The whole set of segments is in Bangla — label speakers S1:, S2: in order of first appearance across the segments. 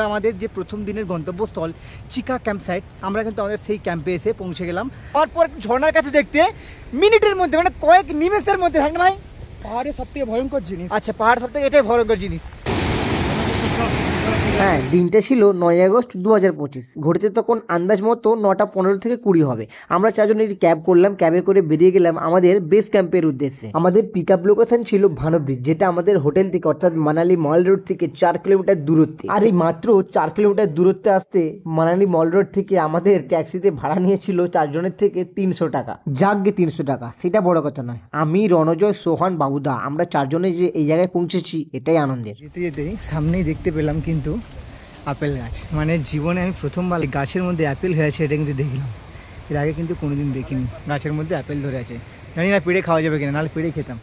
S1: আমরা আমাদের যে প্রথম দিনের গন্তব্যস্থল চিকা ক্যাম্প সাইট, আমরা কিন্তু আমাদের সেই ক্যাম্পে এসে পৌঁছে গেলাম। তারপর ঝর্ণার কাছে দেখতে মিনিটের মধ্যে, মানে কয়েক নিমেষের মধ্যে, হ্যাঁ ভাই?
S2: পাহাড়ে সবথেকে ভয়ঙ্কর জিনিস।
S1: আচ্ছা, পাহাড় সবথেকে এটাই ভয়ঙ্কর জিনিস।
S3: হ্যাঁ, দিনটা ছিল 9 আগস্ট 2025। ঘড়িতে তখন আন্দাজ মতো 9টা 15 থেকে 20 হবে। আমরা চারজন একটি ক্যাব করলাম, ক্যাবে করে বেরিয়ে গেলাম আমাদের বেস ক্যাম্পের উদ্দেশ্যে। আমাদের পিক আপ লোকেশন ছিল ভানু ব্রিজ, যেটা আমাদের হোটেল থেকে অর্থাৎ মানালি মল রোড থেকে 4 কিলোমিটার দূরত্বে। আর এই মাত্র 4 কিলোমিটার দূরত্বে আসতে মানালি মল রোড থেকে আমাদের ট্যাক্সিতে ভাড়া নিয়েছিল চারজনের থেকে 300 টাকা। যাকগে 300 টাকা, সেটা বড় কথা নয়। আমি, রণজয়, সোহান, বাবুদা, আমরা চারজনে যে এই জায়গায় পৌঁছেছি এটাই আনন্দের।
S1: যেতে যেতেই সামনেই দেখতে পেলাম কিন্তু আপেল গাছ। মানে জীবনে আমি প্রথমবার গাছের মধ্যে অ্যাপেল হয়েছে এটা কিন্তু দেখলাম। এর আগে কিন্তু কোনোদিন দেখিনি গাছের মধ্যে অ্যাপেল ধরে আছে। জানি না পেড়ে খাওয়া যাবে কিনা, নাহলে পেড়ে খেতাম।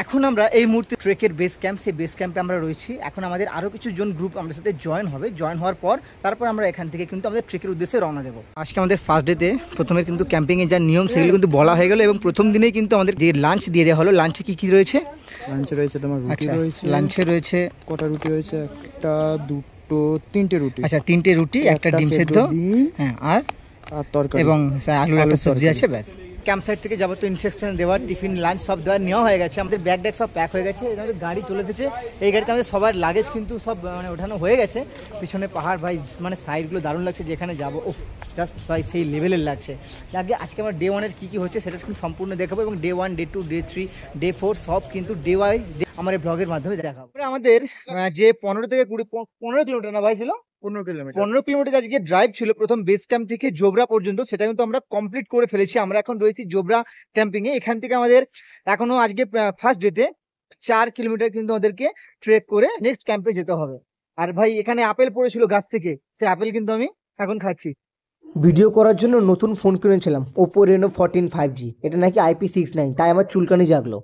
S1: এখন আমরা এই মুহূর্তে ট্রেকের বেস ক্যাম্প, সেই বেস ক্যাম্পে আমরা রয়েছি। এখন আমাদের আরও কিছু জন গ্রুপ আমাদের সাথে জয়েন হবে। জয়েন হওয়ার পর তারপর আমরা এখান থেকে কিন্তু আমাদের ট্রেকের উদ্দেশ্যে রওনা দেবো। আজকে আমাদের ফার্স্ট ডেতে প্রথমে কিন্তু ক্যাম্পিংয়ের যা নিয়ম সেগুলো কিন্তু বলা হয়ে গেল, এবং প্রথম দিনেই কিন্তু আমাদের যে লাঞ্চ দিয়ে দেওয়া হলো। লাঞ্চে কী কী রয়েছে?
S2: লাঞ্চে রয়েছে তোমার রুটি রয়েছে।
S1: লাঞ্চে রয়েছে
S2: কটা রুটি রয়েছে? একটা, দুটো, তিনটে রুটি।
S1: আচ্ছা, তিনটে রুটি, একটা ডিম সেদ্ধ, হ্যাঁ, আর
S2: তরকারি
S1: এবং আলুর একটা সবজি আছে, ব্যাস। ক্যাম্প সাইট থেকে যাবো তো ইনস্ট্রাকশন দেওয়া, টিফিন লাঞ্চ সব দেওয়া নেওয়া হয়ে গেছে। আমাদের ব্যাগ ড্যাগ সব প্যাক হয়ে গেছে। আমাদের গাড়ি চলে এসেছে। এই গাড়িতে আমাদের সবার লাগেজ কিন্তু সব মানে ওঠানো হয়ে গেছে। পিছনে পাহাড়, ভাই মানে সাইডগুলো দারুণ লাগছে। যেখানে যাবো ও জাস্ট ভাই সেই লেভেলের লাগছে। আগে আজকে আমরা ডে 1-এর কী কী হচ্ছে সেটা কিন্তু সম্পূর্ণ দেখাবো, এবং ডে 1, ডে 2, ডে 3, ডে 4 সব কিন্তু ডে ওয়াইজ আমার এই ব্লগের মাধ্যমে দেখাবো। আমাদের যে 15 থেকে 15 কিলোমিটার না ভাই ছিল, 15 কিলোমিটার আজকে ড্রাইভ ছিল প্রথম বেস ক্যাম্প থেকে জোবরা পর্যন্ত। সেটা কিন্তু আমরা কমপ্লিট করে ফেলেছি। আমরা এখন রয়েছি জোবরা ক্যাম্পিং এ। এখান থেকে আমাদের এখনো আজকে ফার্স্ট ডেতে 4 কিলোমিটার কিন্তু আমাদেরকে ট্রেক করে নেক্সট ক্যাম্পে যেতে হবে। আর ভাই এখানে আপেল পড়েছিল গাছ থেকে, সেই আপেল কিন্তু আমি এখন খাচ্ছি।
S3: ভিডিও করার জন্য নতুন ফোন কিনেছিলাম, ওপো রেনো 14 5G। এটা নাকি IP69, তাই আমার চুলকানি জাগলো।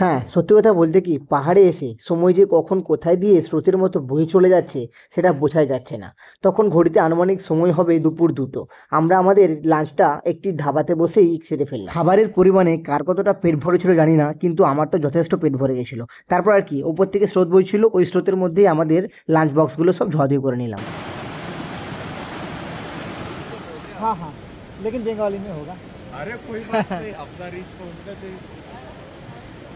S3: হ্যাঁ, সত্যি কথা বলতে কি, পাহাড়ে এসে সময় যে কখন কোথায় দিয়ে স্রোতের মতো বয়ে চলে যাচ্ছে সেটা বোঝাই যাচ্ছে না। তখন ঘড়িতে আনুমানিক সময় হবে দুপুর 2টো। আমরা আমাদের লাঞ্চটা একটি ধাবাতে বসেই সেরে ফেললাম। খাবারের পরিমাণে কার কতটা পেট ভরেছিল জানি না, কিন্তু আমার তো যথেষ্ট পেট ভরে গেছিলো। তারপর আর কি, ওপর থেকে স্রোত বইছিল, ওই স্রোতের মধ্যেই আমাদের লাঞ্চ বক্সগুলো সব ধোয়াধুয়ি করে নিলাম।
S1: हाँ हाँ, लेकिन बेंगाली में होगा।
S2: अरे कोई बात नहीं, अपना रीच पहुंचना चाहिए।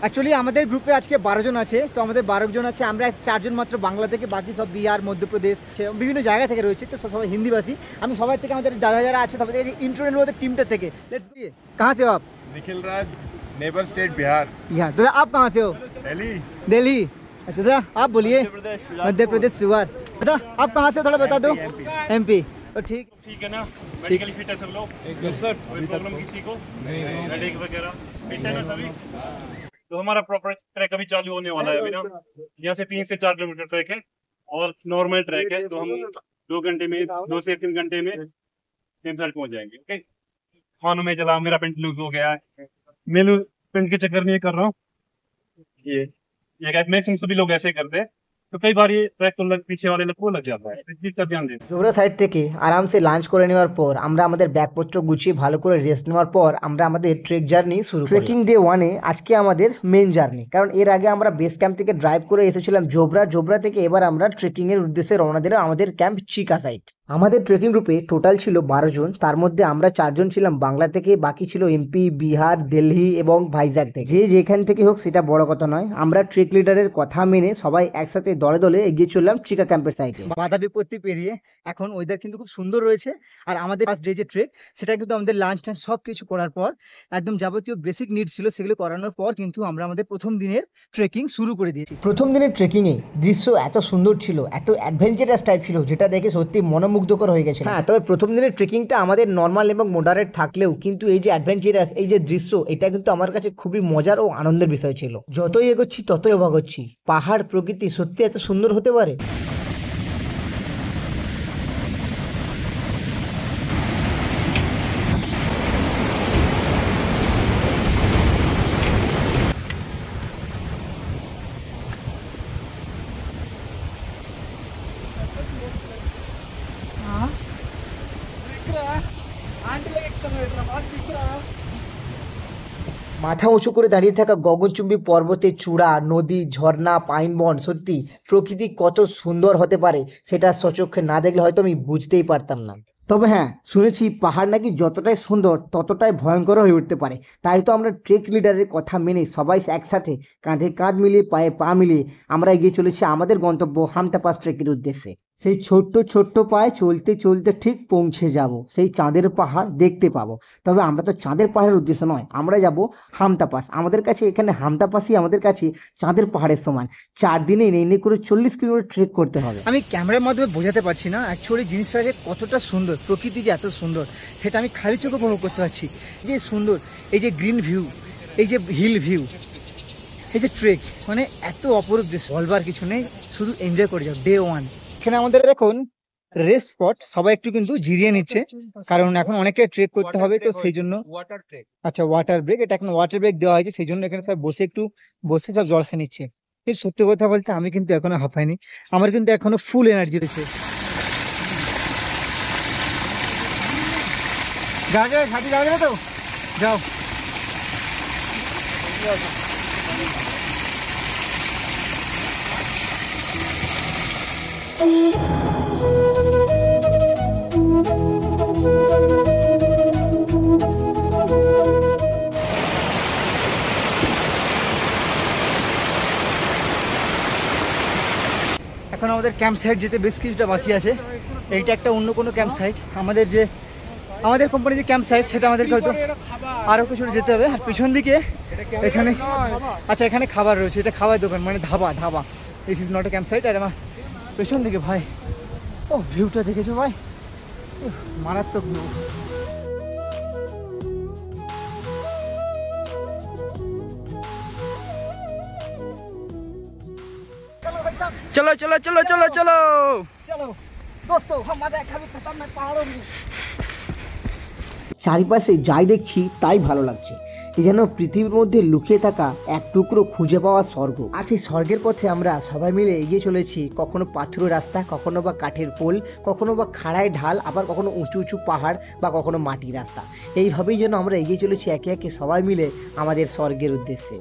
S1: অ্যাকচুয়ালি আমাদের গ্রুপে আজকে 12 জন আছে। তো আমাদের 12 জন আছে, আমরা 4 জন মাত্র বাংলা থেকে, বাকি সব বিহার, মধ্যপ্রদেশ, বিভিন্ন জায়গা থেকে রয়েছে। তো সবাই হিন্দিভাষী। আমি সবাই থেকে আমাদের দাদা যারা আছে সবাই ইন্ট্রো নেব আমাদের टीमটা থেকে। लेट्स सी, कहां से हो आप?
S4: निखिल राज, नेबर स्टेट बिहार।
S1: यहाँ दादा आप कहां से हो?
S4: दिल्ली।
S1: दिल्ली। अच्छा दादा आप बोलिए। मध्य प्रदेश शुरुआत। दादा आप कहां से थोड़ा बता दो। MP। तो ठीक
S5: है ना, मेडिकली फिट है सब लोग?
S4: Yes sir.
S5: कोई प्रॉब्लम किसी को? हेडेक वगैरह फिट है ना सभी? तो हमारा प्रॉपर ट्रैक अभी चालू होने वाला है। अभी ना यहाँ से 3 से 4 किलोमीटर ट्रैक है और नॉर्मल ट्रैक है। तो हम 2 घंटे में, 2 से 3 घंटे में कैंप साइट पहुंच जाएंगे। ओके, खानों में चला, मेरा पेंट लूज हो गया है। मैं पेंट के चक्कर में ये कर रहा हूँ। ये मैक्सिमम सभी लोग ऐसे करते हैं, तो कई बार ये ट्रैक तो पीछे वाले लोग को लग जाता है। इस चीज का ध्यान दें।
S3: জোবরা সাইড থেকে আরামসে লাঞ্চ করে নেওয়ার পর আমরা আমাদের ব্যাগপত্র গুছিয়ে ভালো করে রেস্ট নেওয়ার পর আমরা আমাদের ট্রেক জার্নি শুরু করি। ট্রেকিং ডে 1-এ আজকে আমাদের মেন জার্নি, কারণ এর আগে আমরা বেস ক্যাম্প থেকে ড্রাইভ করে এসেছিলাম জোবরা থেকে এবার আমরা ট্রেকিং এর উদ্দেশ্যে রওনা দিলাম আমাদের ক্যাম্প চিকা সাইট। আমাদের ট্রেকিং গ্রুপে টোটাল ছিল 12 জন। তার মধ্যে আমরা 4 জন ছিলাম বাংলা থেকে, বাকি ছিল MP, বিহার, দিল্লি এবং ভাইজাগ থেকে। যে যেখান থেকে হোক সেটা বড় কথা নয়, আমরা ট্রেক লিডারের কথা মেনে সবাই একসাথে দলে দলে এগিয়ে চললাম চিকা ক্যাম্পের সাইটে।
S1: বাধা বিপত্তি পেরিয়ে এখন ওয়েদার কিন্তু খুব সুন্দর রয়েছে। আর আমাদের ফার্স্ট ডে যে ট্রেক, সেটা কিন্তু আমাদের লাঞ্চ টাঞ্চ সব কিছু করার পর, একদম যাবতীয় বেসিক নিড ছিল সেগুলো করানোর পর কিন্তু আমরা আমাদের প্রথম দিনের ট্রেকিং শুরু করে দিয়েছি।
S3: প্রথম দিনের ট্রেকিংয়ে দৃশ্য এত সুন্দর ছিল, এত অ্যাডভেঞ্চারাস টাইপ ছিল, যেটা দেখে সত্যি মনোমুগ্ধকর হয়ে গেছে। হ্যাঁ, তবে প্রথম দিনের ট্রেকিংটা আমাদের নর্মাল এবং মডারেট থাকলেও কিন্তু এই যে অ্যাডভেঞ্চারাস এই যে দৃশ্য, এটা কিন্তু আমার কাছে খুবই মজার ও আনন্দের বিষয় ছিল। যতই এগোচ্ছি ততই অবাক হচ্ছি, পাহাড় প্রকৃতি সত্যি এত সুন্দর হতে পারে। মাথা উঁচু করে দাঁড়িয়ে থাকা গগনচুম্বী পর্বতের চূড়া, নদী, ঝর্ণা, পাইন বন, সত্যি প্রকৃতি কত সুন্দর হতে পারে সেটা সচক্ষে না দেখলে হয়তো আমি বুঝতেই পারতাম না। তবে হ্যাঁ, শুনেছি পাহাড় নাকি যতটাই সুন্দর ততটাই ভয়ঙ্কর হয়ে উঠতে পারে। তাই তো আমরা ট্রেক লিডারের কথা মেনে সবাই একসাথে কাঁধে কাঁধ মিলিয়ে পায়ে পা মিলিয়ে আমরা এগিয়ে চলেছি আমাদের গন্তব্য হামতা পাস ট্রেকের উদ্দেশ্যে। সেই ছোট্ট ছোট্ট পায়ে চলতে চলতে ঠিক পৌঁছে যাব, সেই চাঁদের পাহাড় দেখতে পাবো। তবে আমরা তো চাঁদের পাহাড়ের উদ্দেশ্য নয়, আমরা যাব হামতা পাস। আমাদের কাছে এখানে হামতা পাসই আমাদের কাছে চাঁদের পাহাড়ের সমান। 4 দিনে নেই করে 40 কিলোমিটার ট্রেক করতে হবে।
S1: আমি ক্যামেরার মাধ্যমে বোঝাতে পারছি না অ্যাকচুয়ালি জিনিসটা যে কতটা সুন্দর, প্রকৃতি যে এত সুন্দর সেটা আমি খালি চোখে উপভোগ করতে পারছি। যে সুন্দর এই যে গ্রিন ভিউ, এই যে হিল ভিউ, এই যে ট্রেক, মানে এত অপরূপ দৃশ্য, বলবার কিছু নেই, শুধু এনজয় করে যাও। ডে 1 এখানে আমাদের এখন রেস্ট স্পট, সবাই একটু কিন্তু জিরিয়ে নিচ্ছে কারণ এখন অনেকটা ট্রেক করতে হবে, তো সেই জন্য আচ্ছা ওয়াটার ব্রেক, এটা এখন ওয়াটার ব্রেক দেওয়া হয়েছে, সেই জন্য এখানে সব বসে একটু সব জল খেয়ে নিচ্ছে। এর সত্যি কথা বলতে আমি কিন্তু এখনো হাঁপাইনি, আমার কিন্তু এখনো ফুল এনার্জি রয়েছে। যাও যাও সাথে যাওয়া যাবে তো, যাও। এখন আমাদের ক্যাম্প সাইট যেতে বেশ কিছুটা বাকি আছে। এইটা একটা অন্য কোনো ক্যাম্প সাইট, আমাদের কোম্পানির যে ক্যাম্প সাইট সেটা আমাদেরকে হয়তো আরও কিছু যেতে হবে। আর পিছন দিকে এখানে আচ্ছা এখানে খাবার রয়েছে, এটা খাবার দোকান মানে dhaba. This is not a camp site. আর আমার পেছন দিকে ভাই ও ভিউটা দেখেছো ভাই, মারাত্মক ভিউ।
S2: চলো চলো চলো চলো চলো
S1: চলো দোস্তো, আমাদের খাবি খতরনাক পাহাড়।
S3: চারিপাশে যাই দেখছি তাই ভালো লাগছে, এই যেন পৃথিবীর মধ্যে লুকিয়ে থাকা এক টুকরো খুঁজে পাওয়া স্বর্গ। আর সেই স্বর্গের পথে আমরা সবাই মিলে এগিয়ে চলেছি, কখনো পাথুরের রাস্তা, কখনো বা কাঠের পোল, কখনো বা খাড়ায় ঢাল, আবার কখনো উঁচু উঁচু পাহাড় বা কখনো মাটির রাস্তা। এইভাবেই যেন আমরা এগিয়ে চলেছি একে একে সবাই মিলে আমাদের স্বর্গের উদ্দেশ্যে।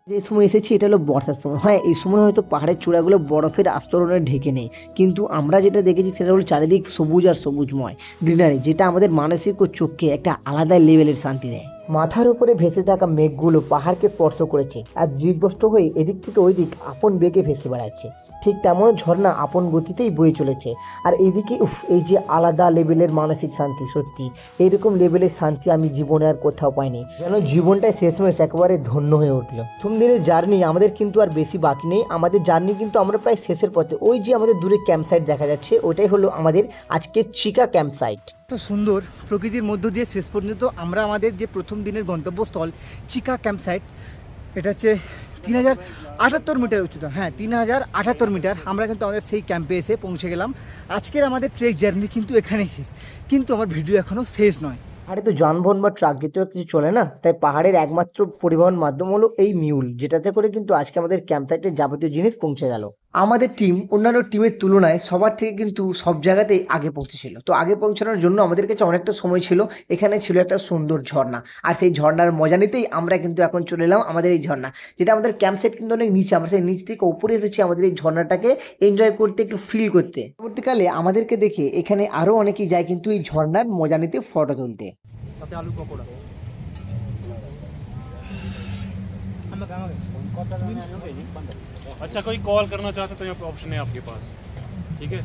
S3: যে সময় এসেছি এটা হলো বর্ষার সময়। হ্যাঁ, এই সময় হয়তো পাহাড়ের চূড়াগুলো বরফের আস্তরণে ঢেকে নেই, কিন্তু আমরা যেটা দেখেছি সেটা হলো চারিদিক সবুজ আর সবুজময় গ্রিনারি, যেটা আমাদের মানসিক ও চোখকে একটা আলাদা লেভেলের শান্তি দেয়। মাথার উপরে ভেসে থাকা মেঘগুলো পাহাড়কে স্পর্শ করেছে আর দৃষ্টিভ্রষ্ট হয়ে এদিক থেকে ওই দিক আপন বেগে ভেসে বেড়াচ্ছে। ঠিক তেমন ঝর্ণা আপন গতিতেই বয়ে চলেছে। আর এইদিকে এই যে আলাদা লেভেলের মানসিক শান্তি, সত্যি এইরকম লেভেলের শান্তি আমি জীবনে আর কোথাও পাইনি, যেন জীবনটাই শেষমেশ একেবারে ধন্য হয়ে উঠলো। প্রথম দিনের জার্নি আমাদের কিন্তু আর বেশি বাকি নেই, আমাদের জার্নি কিন্তু আমরা প্রায় শেষের পথে। ওই যে আমাদের দূরে ক্যাম্প সাইট দেখা যাচ্ছে, ওটাই হলো আমাদের আজকের চিকা ক্যাম্প সাইট।
S1: তো সুন্দর প্রকৃতির মধ্য দিয়ে শেষ পর্যন্ত আমরা আমাদের যে প্রথম দিনের গন্তব্যস্থল চিকা ক্যাম্প সাইট, এটা হচ্ছে 3078 মিটার উচ্চতা। হ্যাঁ 3078 মিটার। আমরা কিন্তু আমাদের সেই ক্যাম্পে এসে পৌঁছে গেলাম। আজকের আমাদের ট্রেক জার্নি কিন্তু এখানেই শেষ, কিন্তু আমার ভিডিও এখনও শেষ নয়।
S3: পাহাড়ে তো যানবাহন বা ট্রাক যেতেও কিছু চলে না, তাই পাহাড়ের একমাত্র পরিবহন মাধ্যম হলো এই মিউল, যেটাতে করে কিন্তু আজকে আমাদের ক্যাম্প সাইটের যাবতীয় জিনিস পৌঁছে গেল। আমাদের টিম অন্যান্য টিমের তুলনায় সবার থেকে কিন্তু সব জায়গাতেই আগে পৌঁছেছিল। তো আগে পৌঁছানোর জন্য আমাদের কাছে অনেকটা সময় ছিল। এখানে ছিল একটা সুন্দর ঝর্ণা, আর সেই ঝর্ণার মজা নিতেই আমরা কিন্তু এখন চলে এলাম আমাদের এই ঝর্ণা, যেটা আমাদের ক্যাম্প সাইট কিন্তু অনেক নিচে। আমরা সেই নিচ থেকে উপরে এসেছি আমাদের এই ঝর্ণাটাকে এনজয় করতে, একটু ফিল করতে। পরবর্তীকালে আমাদেরকে দেখে এখানে আরও অনেকেই যায় কিন্তু এই ঝর্ণার মজা নিতে, ফটো তুলতে।
S2: আলু পকোড়া
S5: अच्छा कोई कॉल करना चाहते तो यहाँ पे ऑप्शन है आपके पास, ठीक है,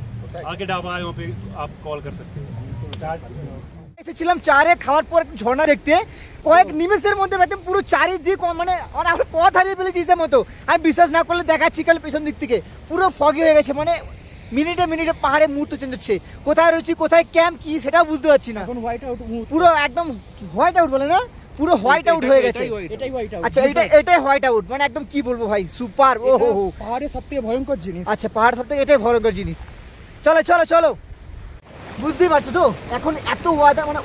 S5: आगे ढाबा है वहाँ पे आप कॉल कर सकते हो।
S1: এসেছিলাম চারে খাওয়ার পর ঝর্ণা দেখতে, কয়েক নিমেষের মধ্যে একদম পুরো চারিদিক মানে আমরা পথ হারিয়ে ফেলেছি ইসের মতো। আমি বিশ্বাস না করলে দেখাচ্ছি, কাল পেছন দিক থেকে পুরো ফগি হয়ে গেছে, মানে মিনিটে মিনিটে পাহাড়ে মুহূর্ত চেঞ্জ হচ্ছে, কোথায় রয়েছি কোথায় ক্যাম্প কি সেটাও বুঝতে পারছি না। পুরো একদম হোয়াইট আউট বলে না, পুরো হোয়াইট আউট হয়ে গেছে। আচ্ছা এটাই হোয়াইট আউট, মানে একদম কি বলবো ভাই, সুপার। ও হো পাহাড়ের সবথেকে ভয়ঙ্কর জিনিস। আচ্ছা পাহাড় সবথেকে এটাই ভয়ঙ্কর জিনিস। চলো চলো চলো। বুঝতেই পারছো তো এখন এত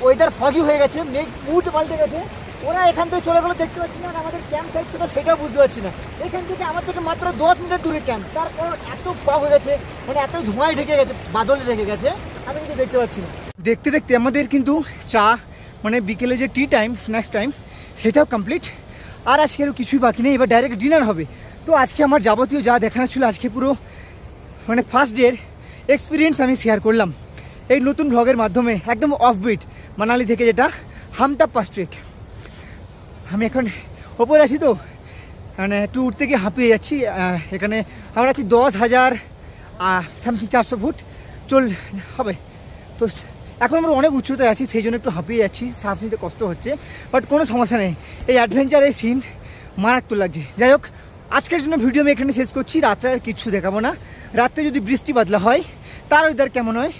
S1: ওয়েদার ফগি হয়ে গেছে, মেঘ মুড পাল্টে গেছে। ওরা এখান থেকে চলে গেলো দেখতে পাচ্ছি না, আর আমাদের ক্যাম্প সাইড ছিল সেটাও বুঝতে পারছি না। এখান থেকে আমার থেকে মাত্র 10 মিনিট দূরে ক্যাম্প, তারপর এত ফগ হয়ে গেছে, এত ধোঁয়ায় ঢেকে গেছে, বাদলে ঢেকে গেছে, আমি কিন্তু দেখতে পাচ্ছি না। দেখতে দেখতে আমাদের কিন্তু চা বিকেলে যে টি টাইম, স্ন্যাক্স টাইম, সেটাও কমপ্লিট। আর আজকে আর কিছুই বাকি নেই, এবার ডাইরেক্ট ডিনার হবে। তো আজকে আমার যাবতীয় যা দেখানো ছিল আজকে পুরো ফার্স্ট ডের এক্সপিরিয়েন্স আমি শেয়ার করলাম এই নতুন ব্লগের মাধ্যমে, একদম অফবিট মানালি থেকে, যেটা হামতা পাস ট্রেক। আমি এখন ওপরে আছি তো একটু উঠতে গিয়ে হাঁপিয়ে যাচ্ছি। এখানে আমরা আছি 10,000 সামথিং 400 ফুট হবে। তো এখন আমরা অনেক উচ্চতায় আছি, সেই জন্য একটু হাঁপিয়ে যাচ্ছি, শ্বাস নিতে কষ্ট হচ্ছে, বাট কোনো সমস্যা নেই। এই অ্যাডভেঞ্চার, এই সিন মারাত্মক লাগছে। যাই হোক, আজকের জন্য ভিডিও আমি এখানে শেষ করছি। রাত্রে আর কিছু দেখাবো না। রাত্রে যদি বৃষ্টি বাদলা হয়, তার ওয়েদার কেমন হয়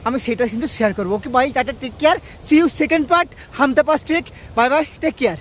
S1: আমি সেটা কিন্তু শেয়ার করবো। Okay bye, tata, take care, see you second part হামতা পাস ট্রেক। Bye bye, take care.